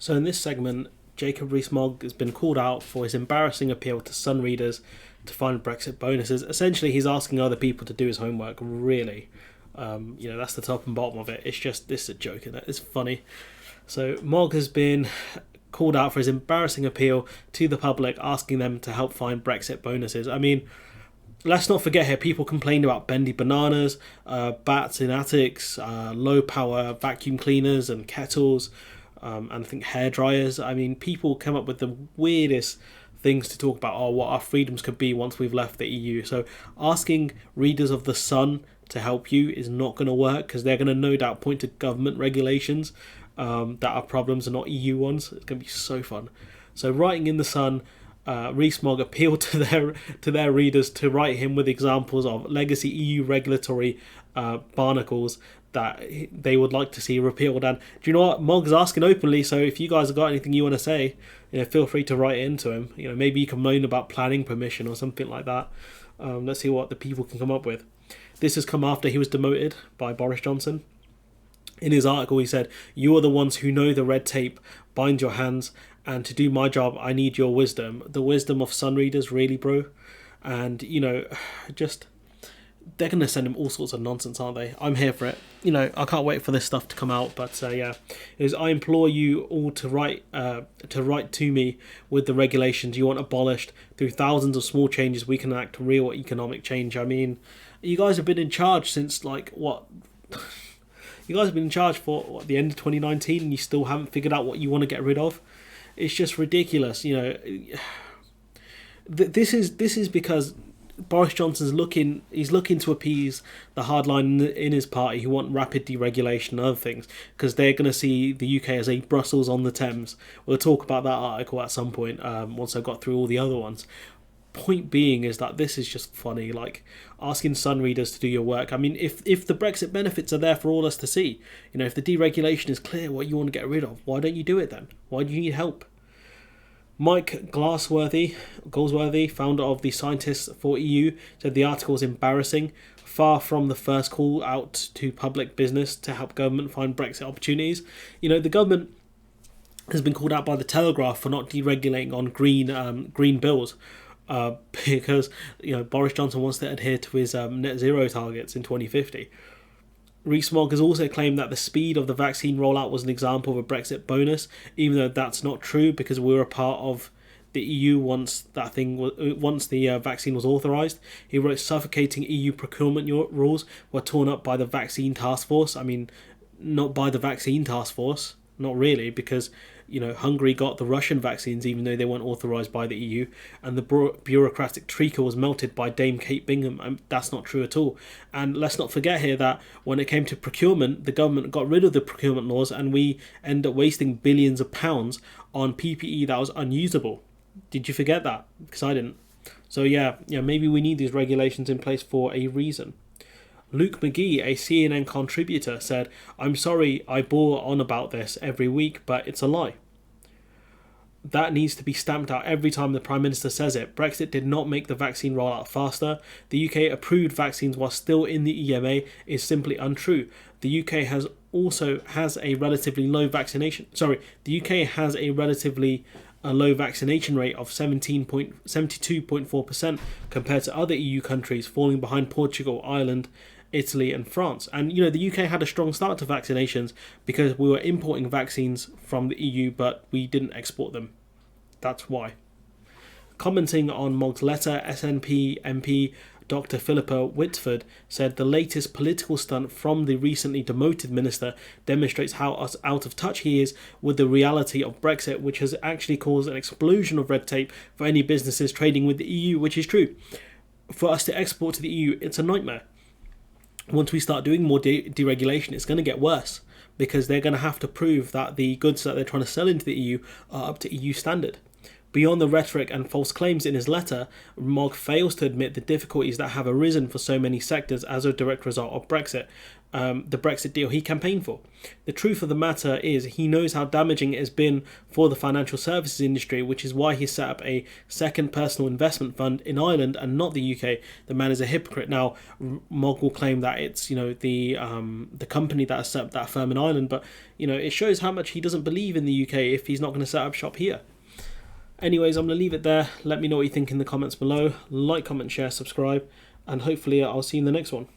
So in this segment, Jacob Rees-Mogg has been called out for his embarrassing appeal to Sun readers to find Brexit bonuses. Essentially, he's asking other people to do his homework, really. That's the top and bottom of it. It's just, this is a joke, isn't it? It's funny. So Mogg has been called out for his embarrassing appeal to the public, asking them to help find Brexit bonuses. I mean, let's not forget here, people complained about bendy bananas, bats in attics, low power vacuum cleaners and kettles, and I think hair dryers. I mean, people come up with the weirdest things to talk about, what our freedoms could be once we've left the EU. So asking readers of The Sun to help you is not going to work, because they're going to no doubt point to government regulations that are problems and not EU ones. It's going to be so fun. So writing in The Sun, Rees-Mogg appealed to their readers to write him with examples of legacy EU regulatory barnacles that they would like to see repealed. And do you know what? Mogg's asking openly, so if you guys have got anything you want to say, feel free to write it into him. Maybe you can moan about planning permission or something like that. Let's see what the people can come up with. This has come after he was demoted by Boris Johnson. In his article, he said, "You are the ones who know the red tape. Bind your hands. And to do my job, I need your wisdom." The wisdom of Sun readers, really, bro. And, they're going to send him all sorts of nonsense, aren't they? I'm here for it. I can't wait for this stuff to come out. But, I implore you all to write to me with the regulations you want abolished. Through thousands of small changes, we can enact real economic change. I mean, you guys have been in charge since, You guys have been in charge for the end of 2019, and you still haven't figured out what you want to get rid of. It's just ridiculous. This is because Boris Johnson's looking to appease the hardline in his party who want rapid deregulation and other things, because they're going to see the UK as a Brussels on the Thames. We'll talk about that article at some point once I've got through all the other ones. Point being is that this is just funny, asking Sun readers to do your work. I mean, if the Brexit benefits are there for all us to see, if the deregulation is clear what you want to get rid of, why don't you do it then? Why do you need help? Mike Goldsworthy, founder of the Scientists for EU, said the article is embarrassing, far from the first call out to public business to help government find Brexit opportunities. The government has been called out by the Telegraph for not deregulating on green bills. Because Boris Johnson wants to adhere to his net zero targets in 2050. Rees-Mogg has also claimed that the speed of the vaccine rollout was an example of a Brexit bonus, even though that's not true, because we were a part of the EU once the vaccine was authorised. He wrote suffocating EU procurement rules were torn up by the vaccine task force. I mean, not by the vaccine task force, not really, because Hungary got the Russian vaccines even though they weren't authorised by the EU, and the bureaucratic treacle was melted by Dame Kate Bingham. That's not true at all. And let's not forget here that when it came to procurement, the government got rid of the procurement laws, and we end up wasting billions of pounds on PPE that was unusable. Did you forget that? Because I didn't. So maybe we need these regulations in place for a reason. Luke McGee, a CNN contributor, said, "I'm sorry I bore on about this every week, but it's a lie. That needs to be stamped out every time the Prime Minister says it. Brexit did not make the vaccine rollout faster. The UK approved vaccines while still in the EMA is simply untrue. The UK has a relatively low vaccination rate of 72.4% compared to other EU countries, falling behind Portugal, Ireland, Italy and France. And the UK had a strong start to vaccinations because we were importing vaccines from the EU, but we didn't export them. That's why." Commenting on Mogg's letter, SNP MP Dr. Philippa Whitford said the latest political stunt from the recently demoted minister demonstrates how out of touch he is with the reality of Brexit, which has actually caused an explosion of red tape for any businesses trading with the EU, which is true. For us to export to the EU, it's a nightmare. Once we start doing more deregulation, it's going to get worse, because they're going to have to prove that the goods that they're trying to sell into the EU are up to EU standard. Beyond the rhetoric and false claims in his letter, Mogg fails to admit the difficulties that have arisen for so many sectors as a direct result of Brexit, the Brexit deal he campaigned for. The truth of the matter is he knows how damaging it has been for the financial services industry, which is why he set up a second personal investment fund in Ireland and not the UK. The man is a hypocrite. Now, Mogg will claim that it's the company that has set up that firm in Ireland, but it shows how much he doesn't believe in the UK if he's not going to set up shop here. Anyways, I'm going to leave it there. Let me know what you think in the comments below. Like, comment, share, subscribe, and hopefully I'll see you in the next one.